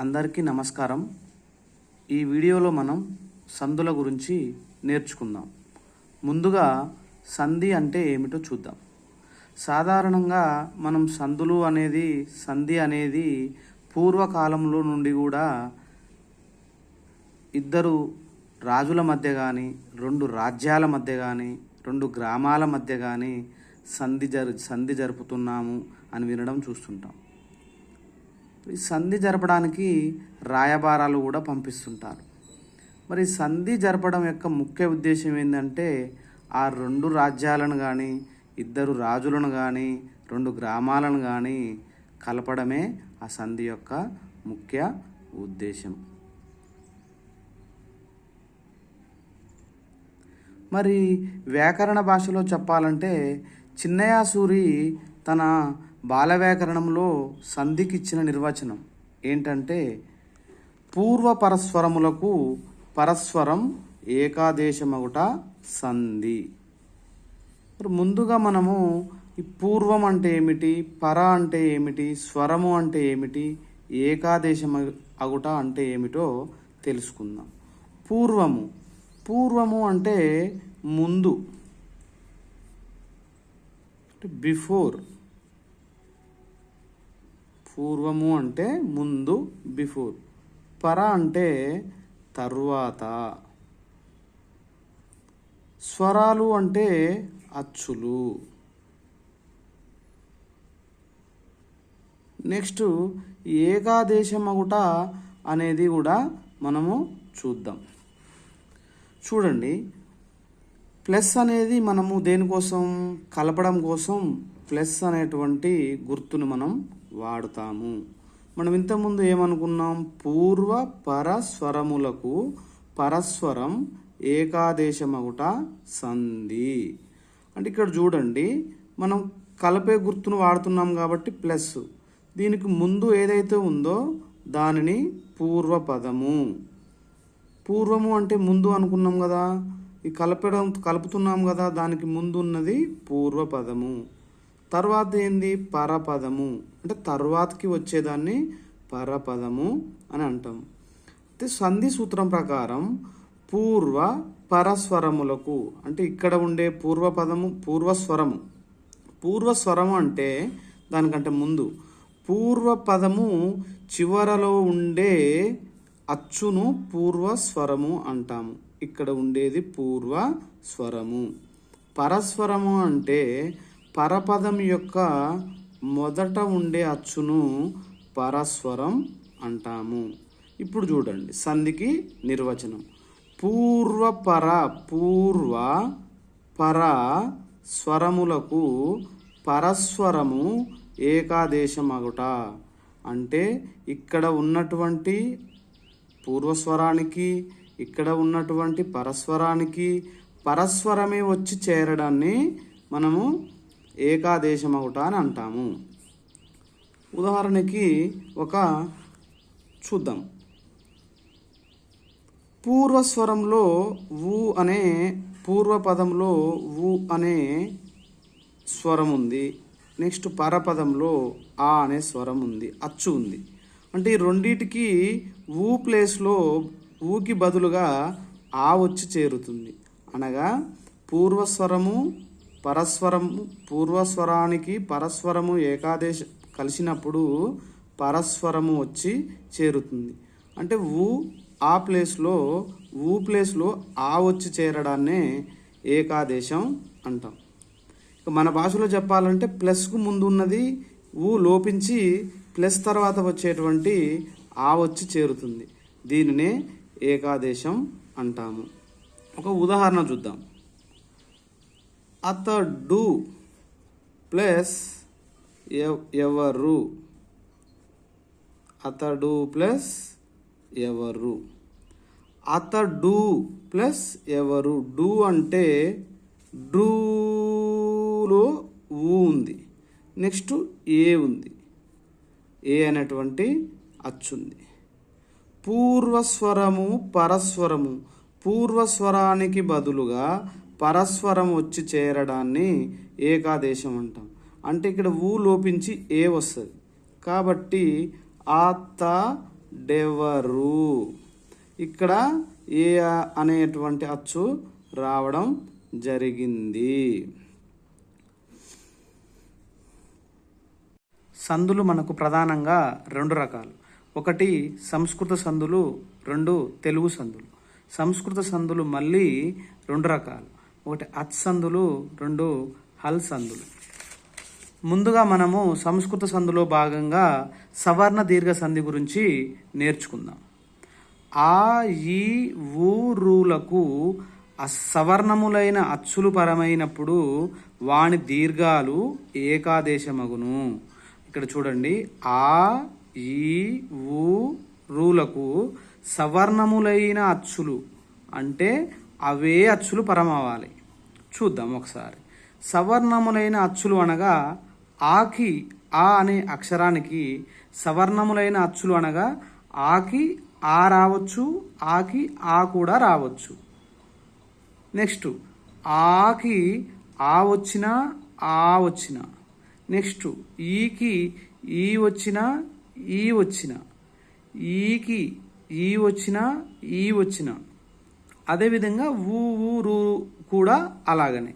అందరికీ నమస్కారం. ఈ వీడియోలో మనం సందుల గురించి నేర్చుకుందాం. ముందుగా సంధి అంటే ఏమిటో చూద్దాం. సాధారణంగా మనం సంధి అనేది పూర్వకాలంలో నుండి కూడా ఇద్దరు రాజుల మధ్య కానీ, రెండు రాజ్యాల మధ్య కానీ, రెండు గ్రామాల మధ్య కానీ సంధి జరుపుతున్నాము అని వినడం చూస్తుంటాం. ఈ సంధి జరపడానికి రాయబారాలు కూడా పంపిస్తుంటారు. మరి సంధి జరపడం యొక్క ముఖ్య ఉద్దేశం ఏంటంటే ఆ రెండు రాజ్యాలను కానీ, ఇద్దరు రాజులను కానీ, రెండు గ్రామాలను కానీ కలపడమే ఆ సంధి యొక్క ముఖ్య ఉద్దేశం. మరి వ్యాకరణ భాషలో చెప్పాలంటే చిన్నయ్య సూరి తన బాల వ్యాకరణంలో సంధికి ఇచ్చిన నిర్వచనం ఏంటంటే పూర్వ పరస్వరములకు పరస్వరం ఏకాదేశమగుట సంధి. ముందుగా మనము ఈ పూర్వం అంటే ఏమిటి, పర అంటే ఏమిటి, స్వరము అంటే ఏమిటి, ఏకాదేశం అగుట అంటే ఏమిటో తెలుసుకుందాం. పూర్వము అంటే ముందు, బిఫోర్. పూర్వము అంటే ముందు, బిఫోర్. పర అంటే తరువాత. స్వరాలు అంటే అచ్చులు. నెక్స్ట్ ఏకాదేశమగుట అనేది కూడా మనము చూద్దాం. చూడండి, ప్లస్ అనేది మనము దేనికోసం, కలపడం కోసం ప్లస్ అనేటువంటి గుర్తును మనం వాడుతాము. మనం ఇంతకుముందు ఏమనుకున్నాం, పూర్వ పరస్వరములకు పరస్వరం ఏకాదేశమగుట సంధి. అంటే ఇక్కడ చూడండి, మనం కలిపే గుర్తును వాడుతున్నాం కాబట్టి ప్లస్, దీనికి ముందు ఏదైతే ఉందో దానిని పూర్వపదము. పూర్వము అంటే ముందు అనుకున్నాం కదా, ఈ కలుపుతున్నాం కదా, దానికి ముందు ఉన్నది పూర్వపదము. తర్వాత ఏంది, పరపదము. అంటే తర్వాతకి వచ్చేదాన్ని పరపదము అని అంటాం. అయితే సంధి సూత్రం ప్రకారం పూర్వ పరస్వరములకు, అంటే ఇక్కడ ఉండే పూర్వపదము పూర్వస్వరము అంటే దానికంటే ముందు పూర్వపదము చివరలో ఉండే అచ్చును పూర్వస్వరము అంటాము. ఇక్కడ ఉండేది పూర్వస్వరము. పరస్వరము అంటే పరపదం యొక్క మొదట ఉండే అచ్చును పరస్వరం అంటాము. ఇప్పుడు చూడండి సంధికి నిర్వచనం. పూర్వ పర స్వరములకు పరస్వరము ఏకాదేశమగుట. అంటే ఇక్కడ ఉన్నటువంటి పూర్వస్వరానికి, ఇక్కడ ఉన్నటువంటి పరస్వరానికి పరస్వరమే వచ్చి చేరడాన్ని మనము ఏకాదేశమగుట అని అంటాము. ఉదాహరణకి ఒక చూద్దాం. పూర్వస్వరంలో ఊ అనే పూర్వపదంలో ఊ అనే స్వరం ఉంది. నెక్స్ట్ పరపదంలో ఆ అనే స్వరం ఉంది, అచ్చు ఉంది. అంటే ఈ రెండిటికి ఊ ప్లేస్లో ఊకి బదులుగా ఆ వచ్చి చేరుతుంది. అనగా పూర్వస్వరానికి పరస్వరము ఏకాదేశ కలిసినప్పుడు పరస్వరము వచ్చి చేరుతుంది. అంటే ఆ ప్లేస్లో ఆ వచ్చి చేరడాన్నే ఏకాదేశం అంటాం. ఇక మన భాషలో చెప్పాలంటే ప్లస్కు ముందు ఉన్నది లోపించి ప్లస్ తర్వాత వచ్చేటువంటి ఆ వచ్చి చేరుతుంది. దీనినే ఏకాదేశం అంటాము. ఒక ఉదాహరణ చూద్దాం. అతడు ప్లస్ ఎవరు. అతడు ప్లస్ ఎవరు. అతడు ప్లస్ ఎవరు. డు అంటే డూలో ఊ ఉంది, నెక్స్ట్ ఏ ఉంది, ఏ అనేటువంటి అచ్చుంది. పూర్వస్వరము పరస్వరము, పూర్వస్వరానికి బదులుగా పరస్వరం వచ్చి చేరడాన్ని ఏకాదేశం అంటాం. అంటే ఇక్కడ ఊ లోపించి ఏ వస్తుంది కాబట్టి డెవరు. ఇక్కడ ఏ అనేటువంటి అచ్చు రావడం జరిగింది. సందులు మనకు ప్రధానంగా రెండు రకాలు. ఒకటి సంస్కృత సందులు, రెండు తెలుగు సందులు. సంస్కృత సందులు మళ్ళీ రెండు రకాలు. ఒకటి అచ్ సందులు, రెండు హల్ సందులు. ముందుగా మనము సంస్కృత సందులో భాగంగా సవర్ణ దీర్ఘ సంధి గురించి నేర్చుకుందాం. ఆ ఈ ఊ రూలకు సవర్ణములైన అచ్చులు పరమైనప్పుడు వాని దీర్ఘాలు ఏకాదేశమగును. ఇక్కడ చూడండి, ఆ ఈ ఊ రూలకు సవర్ణములైన అచ్చులు అంటే అవే అచ్చులు పరమవ్వాలి. చూద్దాం ఒకసారి. సవర్ణములైన అచ్చులు అనగా ఆకి ఆ అనే అక్షరానికి సవర్ణములైన అచ్చులు అనగా ఆకి ఆ రావచ్చు, ఆకి ఆ కూడా రావచ్చు. నెక్స్ట్ ఆకి ఆ వచ్చినా ఆ వచ్చినా. నెక్స్ట్ ఈకి ఈ వచ్చినా ఈ వచ్చిన, ఈకి ఈ వచ్చినా ఈ వచ్చిన. అదేవిధంగా ఊ ఊ రూ కూడా అలాగనే.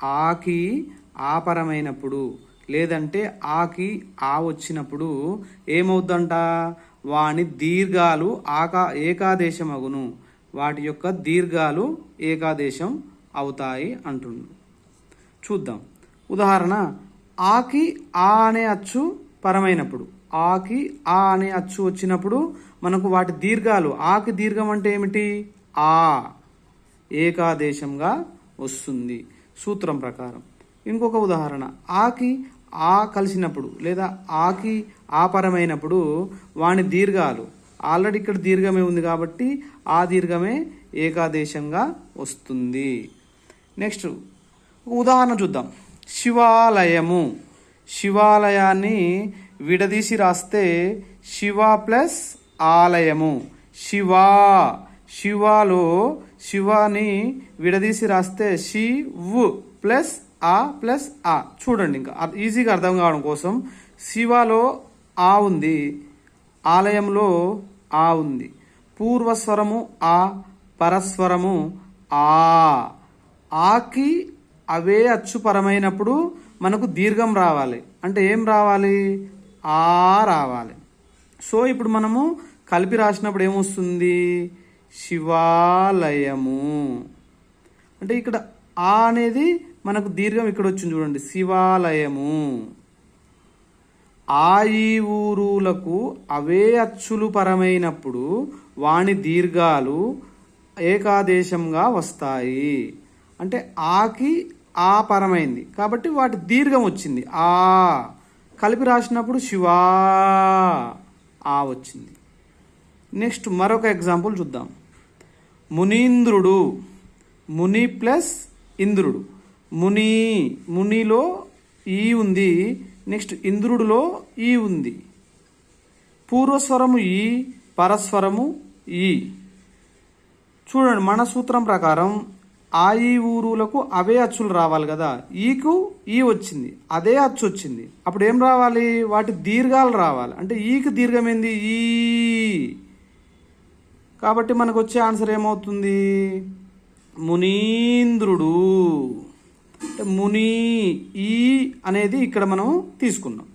ఆకి ఆపరమైనప్పుడు లేదంటే ఆకి ఆ వచ్చినప్పుడు ఏమవుద్దంట, వాని దీర్ఘాలు ఏకాదేశమగును. వాటి యొక్క దీర్ఘాలు ఏకాదేశం అవుతాయి అంటుండు. చూద్దాం ఉదాహరణ. ఆకి ఆ అనే అచ్చు పరమైనప్పుడు, ఆకి ఆ అనే అచ్చు వచ్చినప్పుడు మనకు వాటి దీర్ఘాలు, ఆకి దీర్ఘం అంటే ఏమిటి, ఆ, ఏకాదేశంగా వస్తుంది సూత్రం ప్రకారం. ఇంకొక ఉదాహరణ. ఆకి ఆ కలిసినప్పుడు లేదా ఆకి ఆపరమైనప్పుడు వాని దీర్ఘాలు, ఆల్రెడీ ఇక్కడ దీర్ఘమే ఉంది కాబట్టి ఆ దీర్ఘమే ఏకాదేశంగా వస్తుంది. నెక్స్ట్ ఉదాహరణ చూద్దాం. శివాలయము. శివాలయాన్ని విడదీసి రాస్తే శివ ప్లస్ ఆలయము. శివా, శివాలో శివాని విడదీసి రాస్తే శివ్ ప్లస్ ఆ ప్లస్ ఆ. చూడండి, ఇంకా ఈజీగా అర్థం కావడం కోసం శివలో ఆ ఉంది, ఆలయంలో ఆ ఉంది. పూర్వస్వరము ఆ, పరస్వరము ఆ. ఆకి అవే అచ్చుపరమైనప్పుడు మనకు దీర్ఘం రావాలి. అంటే ఏం రావాలి, ఆ రావాలి. సో ఇప్పుడు మనము కలిపి రాసినప్పుడు ఏమొస్తుంది, శివాలయము. అంటే ఇక్కడ ఆ అనేది మనకు దీర్ఘం ఇక్కడ వచ్చింది చూడండి, శివాలయము. ఆ ఈ ఊరులకు అవే అచ్చులు పరమైనప్పుడు వాని దీర్ఘాలు ఏకాదేశంగా వస్తాయి. అంటే ఆకి ఆ పరమైంది కాబట్టి వాటి దీర్ఘం వచ్చింది, ఆ. కలిపి రాసినప్పుడు శివా ఆ వచ్చింది. నెక్స్ట్ మరొక ఎగ్జాంపుల్ చూద్దాం. మునీంద్రుడు. ముని ప్లస్ ఇంద్రుడు. ముని, మునిలో ఈ ఉంది. నెక్స్ట్ ఇంద్రుడిలో ఈ ఉంది. పూర్వస్వరము ఈ, పరస్వరము ఈ. చూడండి, మన సూత్రం ప్రకారం ఆ ఈ ఊరులకు అవే అచ్చులు రావాలి కదా. ఈకు ఈ వచ్చింది, అదే అచ్చు వచ్చింది. అప్పుడు ఏం రావాలి, వాటి దీర్ఘాలు రావాలి. అంటే ఈకి దీర్ఘం ఏంది, ఈ. కాబట్టి మనకు వచ్చే ఆన్సర్ ఏమవుతుంది, మునీంద్రుడు. ముని ఈ అనేది ఇక్కడ మనం తీసుకున్నాం.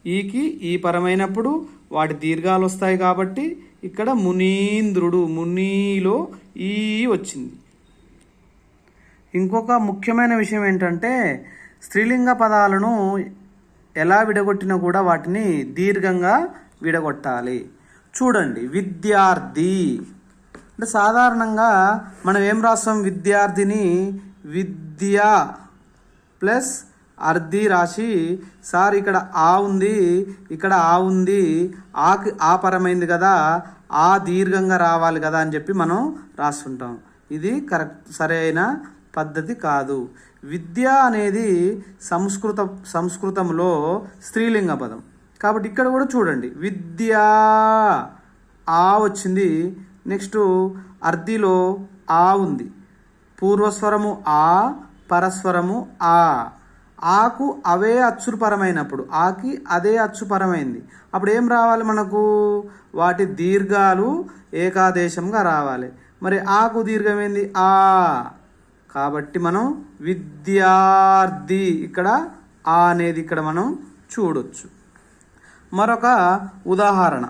ఈకి ఈ పరమైనప్పుడు వాటి దీర్ఘాలు వస్తాయి కాబట్టి ఇక్కడ మునీంద్రుడు, మునిలో ఈ వచ్చింది. ఇంకొక ముఖ్యమైన విషయం ఏంటంటే స్త్రీలింగ పదాలను ఎలా విడగొట్టినా కూడా వాటిని దీర్ఘంగా విడగొట్టాలి. చూడండి, విద్యార్థి అంటే సాధారణంగా మనం ఏం రాస్తాం, విద్యార్థిని విద్య ప్లస్ అర్ధి రాసి, సార్ ఇక్కడ ఆ ఉంది, ఇక్కడ ఆ ఉంది, ఆకి ఆ పరమైంది కదా, ఆ దీర్ఘంగా రావాలి కదా అని చెప్పి మనం రాస్తుంటాం. ఇది కరెక్ట్, సరైన పద్ధతి కాదు. విద్య అనేది సంస్కృతంలో స్త్రీలింగ పదం కాబట్టి ఇక్కడ కూడా చూడండి, విద్యా ఆ వచ్చింది. నెక్స్ట్ అర్ధిలో ఆ ఉంది. పూర్వస్వరము ఆ, పరస్వరము ఆ. ఆకు అవే అచ్చులు పరమైనప్పుడు ఆకి అదే అచ్చు పరమైంది. అప్పుడు ఏం రావాలి మనకు? వాటి దీర్ఘాలు ఏకాదేశంగా రావాలి. మరి ఆకు దీర్ఘమైంది ఆ, కాబట్టి మనం విద్యార్థి ఇక్కడ ఆ అనేది ఇక్కడ మనం చూడొచ్చు. మరొక ఉదాహరణ,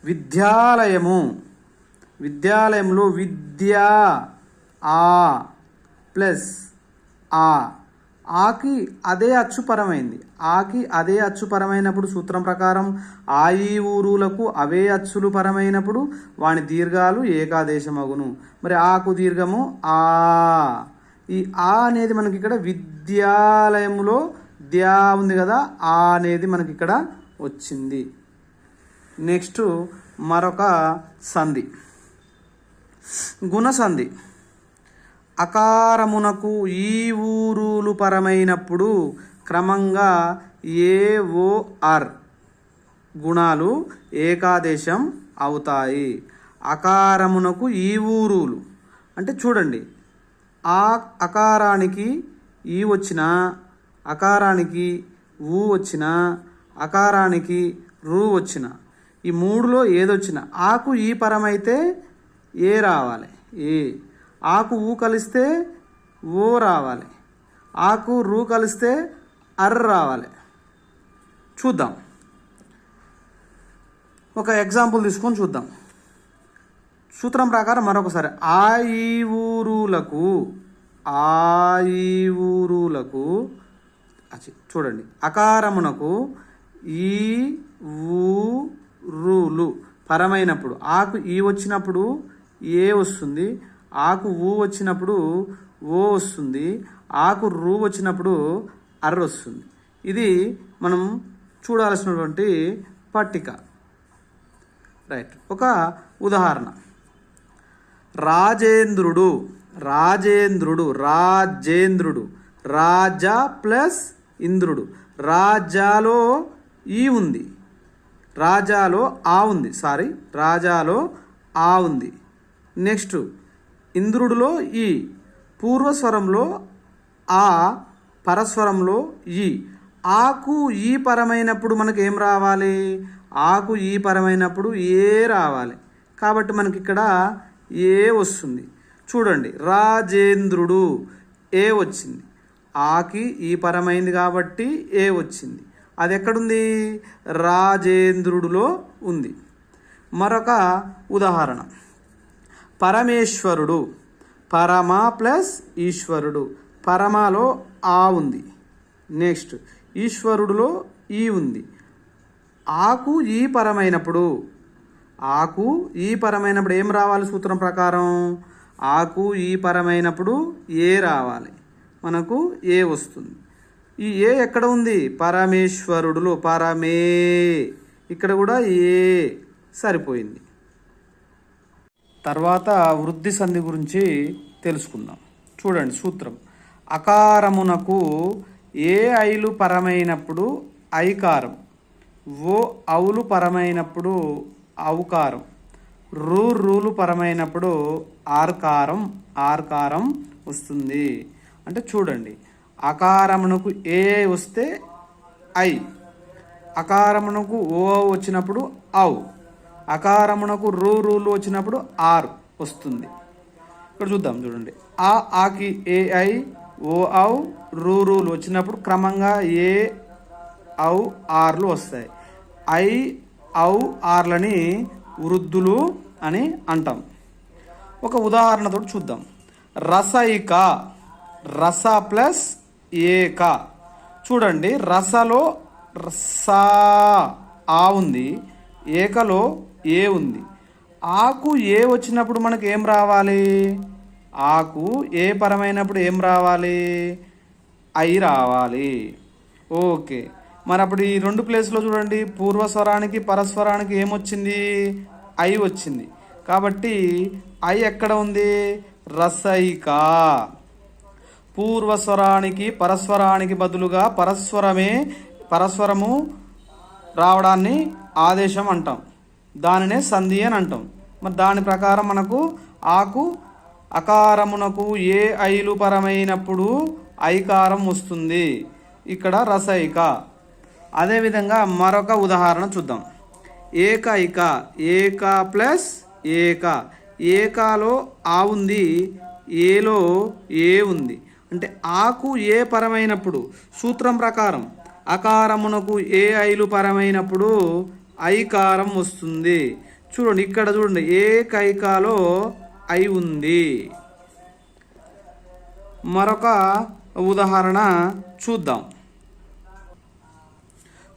విద్యాలయము. విద్యాలయంలో విద్యా ఆ ప్లస్ ఆ, ఆకి అదే అచ్చుపరమైంది. ఆకి అదే అచ్చుపరమైనప్పుడు సూత్రం ప్రకారం ఆ ఈ ఊరులకు అవే అచ్చులు పరమైనప్పుడు వాని దీర్ఘాలు ఏకాదేశమగును. మరి ఆకు దీర్ఘము ఆ. ఈ ఆ అనేది మనకి ఇక్కడ విద్యాలయంలో ద్యా ఉంది కదా, ఆ అనేది మనకి ఇక్కడ వచ్చింది. నెక్స్ట్ మరొక సంధి, గుణసంధి. అకారమునకు ఈ ఊరులు పరమైనప్పుడు క్రమంగా ఏ ఓ ఆర్ గుణాలు ఏకాదేశం అవుతాయి. అకారమునకు ఈ ఊరులు అంటే చూడండి, ఆ అకారానికి ఈ వచ్చిన, అకారానికి ఊ వచ్చిన, అకారానికి రూ వచ్చిన, ఈ మూడులో ఏదొచ్చిన ఆకు ఈ పరమైతే ఏ రావాలి ఏ, ఆకు ఊ కలిస్తే ఓ రావాలి, ఆకు రూ కలిస్తే అర్ రావాలి. చూద్దాం, ఒక ఎగ్జాంపుల్ తీసుకొని చూద్దాం. సూత్రం ప్రకారం మరొకసారి, ఆ ఈ ఊరులకు చూడండి, అకారమునకు ఈ ఊరులు పరమైనప్పుడు ఆకు ఈ వచ్చినప్పుడు ఏ వస్తుంది, ఆకు ఊ వచ్చినప్పుడు ఓ వస్తుంది, ఆకు రూ వచ్చినప్పుడు అర్ర వస్తుంది. ఇది మనం చూడాల్సినటువంటి పట్టిక. రైట్, ఒక ఉదాహరణ, రాజేంద్రుడు. రాజా ప్లస్ ఇంద్రుడు. రాజాలో ఈ ఉంది, రాజాలో ఆ ఉంది, రాజాలో ఆ ఉంది. నెక్స్ట్ ఇంద్రుడిలో ఈ, పూర్వస్వరంలో ఆ, పరస్వరంలో ఈ. ఆకు ఈ పరమైనప్పుడు మనకు ఏం రావాలి? ఆకు ఈ పరమైనప్పుడు ఏ రావాలి. కాబట్టి మనకి ఇక్కడ ఏ వస్తుంది. చూడండి, రాజేంద్రుడు ఏ వచ్చింది, ఆకి ఈ పరమైంది కాబట్టి ఏ వచ్చింది. అది ఎక్కడుంది? రాజేంద్రుడిలో ఉంది. మరొక ఉదాహరణ, పరమేశ్వరుడు. పరమ ప్లస్ ఈశ్వరుడు. పరమలో ఆ ఉంది. నెక్స్ట్ ఈశ్వరుడులో ఈ ఉంది. ఆకు ఈ పరమైనప్పుడు ఏం రావాలి? సూత్రం ప్రకారం ఆకు ఈ పరమైనప్పుడు ఏ రావాలి, మనకు ఏ వస్తుంది. ఈ ఏ ఎక్కడ ఉంది? పరమేశ్వరుడులో పరమే, ఇక్కడ కూడా ఏ సరిపోయింది. తర్వాత వృద్ధి సంధి గురించి తెలుసుకుందాం. చూడండి సూత్రం, అకారమునకు ఏ ఐలు పరమైనప్పుడు ఐకారం, ఓ అవులు పరమైనప్పుడు ఔకారం, రూలు పరమైనప్పుడు ఆర్కారం వస్తుంది. అంటే చూడండి, అకారమునకు ఏ వస్తే ఐ, అకారమునకు ఓ వచ్చినప్పుడు ఔ, అకారమునకు రూలు వచ్చినప్పుడు ఆర్ వస్తుంది. ఇక్కడ చూద్దాం, చూడండి, ఆకి ఏ ఐ, ఓ ఔ, రూలు వచ్చినప్పుడు క్రమంగా ఏ ఔ ఆర్లు వస్తాయి. ఐ ఔ ఆర్లని వృద్ధులు అని అంటాం. ఒక ఉదాహరణతో చూద్దాం, రసైక. రస ప్లస్ ఏక. చూడండి, రసలో సా ఆ ఉంది, ఏకలో ఏ ఉంది. ఆకు ఏ వచ్చినప్పుడు మనకు ఏం రావాలి? ఆకు ఏ పరమైనప్పుడు ఏం రావాలి? ఐ రావాలి. ఓకే, మరి అప్పుడు ఈ రెండు ప్లేస్లో చూడండి, పూర్వస్వరానికి పరస్వరానికి ఏమొచ్చింది? ఐ వచ్చింది. కాబట్టి ఐ ఎక్కడ ఉంది? రసైక. పూర్వస్వరానికి పరస్వరానికి బదులుగా పరస్వరము రావడాన్ని ఆదేశం అంటాం, దానినే సంధి అని అంటాం. మరి దాని ప్రకారం మనకు ఆకు అకారమునకు ఏ ఐలు పరమైనప్పుడు ఐకారం వస్తుంది. ఇక్కడ రసయిక. అదేవిధంగా మరొక ఉదాహరణ చూద్దాం. ఏకైక, ఏక ప్లస్ ఏక. ఏకాలో ఆ ఉంది, ఏలో ఏ ఉంది. అంటే ఆకు ఏ పరమైనప్పుడు సూత్రం ప్రకారం అకారమునకు ఏ ఐలు పరమైనప్పుడు ఐకారం వస్తుంది. చూడండి ఇక్కడ చూడండి, ఏకైకాలో ఐ ఉంది. మరొక ఉదాహరణ చూద్దాం.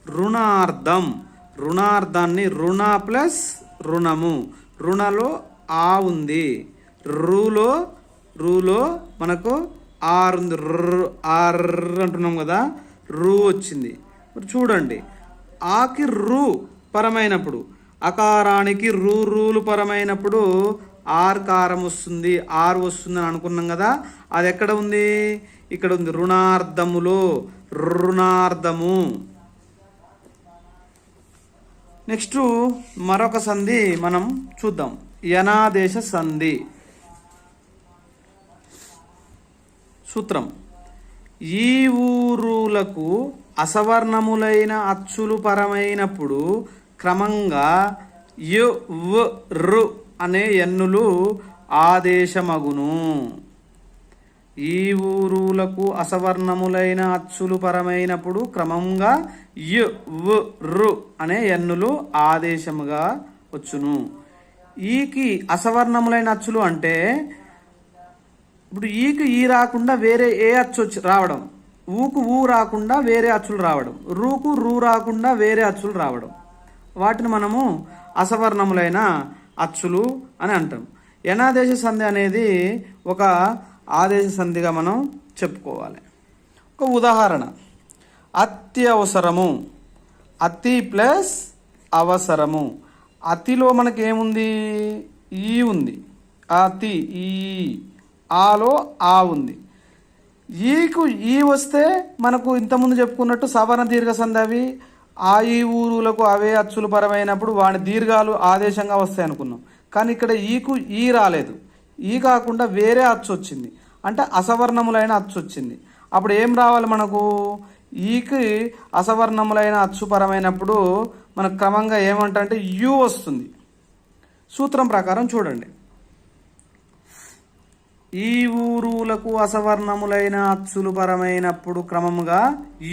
రుణార్థం. రుణార్థాన్ని రుణ ప్లస్ రుణము. రుణలో ఆ ఉంది, రూలో మనకు ఆర్ ఉంది, ఆర్ అంటున్నాం కదా, రూ వచ్చింది. చూడండి ఆకి రూ పరమైనప్పుడు, అకారానికి రూలు పరమైనప్పుడు ఆర్ కారం వస్తుంది, ఆర్ వస్తుంది అని అనుకున్నాం కదా. అది ఎక్కడ ఉంది? ఇక్కడ ఉంది, రుణార్థములో, రుణార్థము. నెక్స్ట్ మరొక సంధి మనం చూద్దాం. యనాదేశ సంధి. సూత్రం: ఈ ఊరులకు అసవర్ణములైన అచ్చులు పరమైనప్పుడు క్రమంగా యు వ్ రు అనే ఎన్నులు ఆదేశమగును. ఈ ఊరులకు అసవర్ణములైన అచ్చులు పరమైనప్పుడు క్రమంగా యు వ్ రు అనే ఎన్నులు ఆదేశముగా వచ్చును. ఈకి అసవర్ణములైన అచ్చులు అంటే ఇప్పుడు ఈకి ఈ రాకుండా వేరే ఏ అచ్చు రావడం, ఊకు ఊ రాకుండా వేరే అచ్చులు రావడం, రూకు రూ రాకుండా వేరే అచ్చులు రావడం, వాటిని మనము అసవర్ణములైన అచ్చులు అని అంటాం. యనాదేశ సంధి అనేది ఒక ఆదేశ సంధిగా మనం చెప్పుకోవాలి. ఒక ఉదాహరణ: అత్యవసరము. అతి ప్లస్ అవసరము. అతిలో మనకి ఏముంది? ఈ ఉంది, అతి, ఈ, ఆలో ఆ ఉంది. ఈకు ఈ వస్తే మనకు ఇంతకుముందు చెప్పుకున్నట్టు సవర్ణ దీర్ఘ సంధి. అవి ఆ ఈ ఊరులకు అవే అచ్చులు పరమైనప్పుడు వాడి దీర్ఘాలు ఆదేశంగా వస్తాయి అనుకున్నాం. కానీ ఇక్కడ ఈకు ఈ రాలేదు, ఈ కాకుండా వేరే అచ్చు వచ్చింది, అంటే అసవర్ణములైన అచ్చు వచ్చింది. అప్పుడు ఏం రావాలి మనకు? ఈకి అసవర్ణములైన అచ్చు పరమైనప్పుడు మనకు క్రమంగా ఏమంటే యు వస్తుంది. సూత్రం ప్రకారం చూడండి, ఈ ఊరులకు అసవర్ణములైన అచ్చులు పరమైనప్పుడు క్రమముగా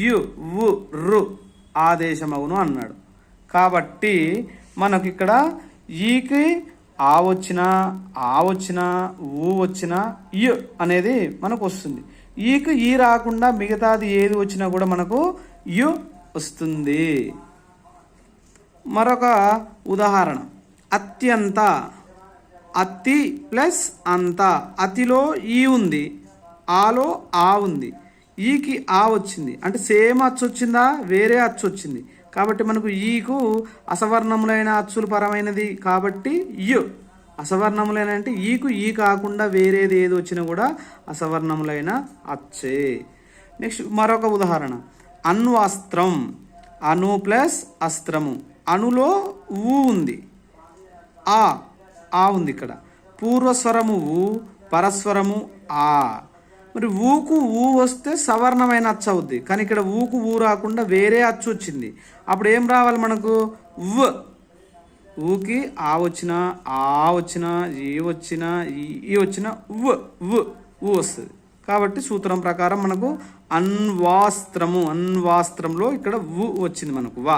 యు వు రు ఆదేశమగును అన్నాడు. కాబట్టి మనకు ఇక్కడ ఈకి ఆ వచ్చినా, ఆ వచ్చినా, ఊ వచ్చినా యు అనేది మనకు వస్తుంది. ఈకి ఈ రాకుండా మిగతాది ఏది వచ్చినా కూడా మనకు యు వస్తుంది. మరొక ఉదాహరణ: అత్యంత. అతి ప్లస్ అంత. అతిలో ఈ ఉంది, ఆలో ఆ ఉంది, ఈకి ఆ వచ్చింది, అంటే సేమ్ అచ్చు వచ్చిందా, వేరే అచ్చు వచ్చింది. కాబట్టి మనకు ఈకు అసవర్ణములైన అచ్చులు పరమైనది కాబట్టి యు. అసవర్ణములైన అంటే ఈకు ఈ కాకుండా వేరేది ఏది వచ్చినా కూడా అసవర్ణములైన అచ్చే. నెక్స్ట్ మరొక ఉదాహరణ: అణ్వాస్త్రం. అణు ప్లస్ అస్త్రము. అణులో ఊ ఉంది, ఆ ఉంది. ఇక్కడ పూర్వస్వరము ఊ, పరస్వరము ఆ. మరి ఊకు ఊ వస్తే సవర్ణమైన అచ్చు అవుద్ది, కానీ ఇక్కడ ఊకు ఊ రాకుండా వేరే అచ్చు వచ్చింది. అప్పుడు ఏం రావాలి మనకు? వ్. ఊకి ఆ వచ్చినా, ఆ వచ్చినా, ఈ వచ్చినా, ఈ వచ్చినా వ్ వ్ ఊ వస్తుంది. కాబట్టి సూత్రం ప్రకారం మనకు అణ్వాస్త్రము, అణ్వాస్త్రంలో ఇక్కడ ఊ వచ్చింది మనకు వా.